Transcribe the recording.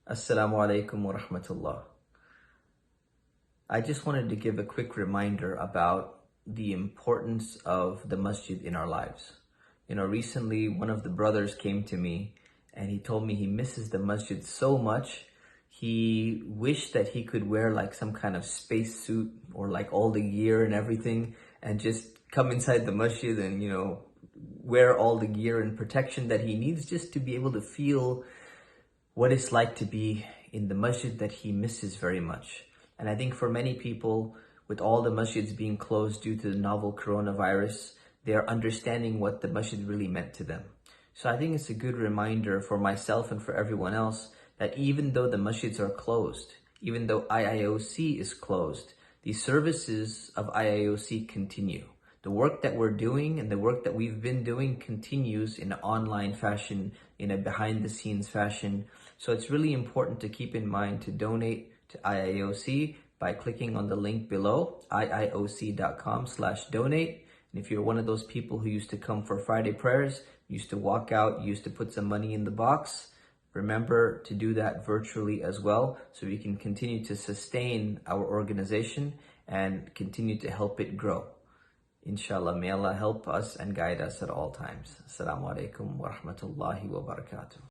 Assalamu alaikum wa rahmatullah. I just wanted to give a quick reminder about the importance of the masjid in our lives. Recently one of the brothers came to me and he told me he misses the masjid so much. He wished that he could wear like some kind of space suit or like all the gear and everything and just come inside the masjid and, wear all the gear and protection that he needs just to be able to feel what it's like to be in the masjid that he misses very much. And I think for many people, with all the masjids being closed due to the novel coronavirus, they are understanding what the masjid really meant to them. So I think it's a good reminder for myself and for everyone else that even though the masjids are closed, even though IIOC is closed, the services of IIOC continue. The work that we're doing and the work that we've been doing continues in an online fashion, in a behind-the-scenes fashion. So it's really important to keep in mind to donate to IIOC by clicking on the link below, iioc.com/donate. And if you're one of those people who used to come for Friday prayers, used to walk out, used to put some money in the box, remember to do that virtually as well so we can continue to sustain our organization and continue to help it grow. Inshallah, may Allah help us and guide us at all times. Assalamu alaikum wa rahmatullahi wa barakatuh.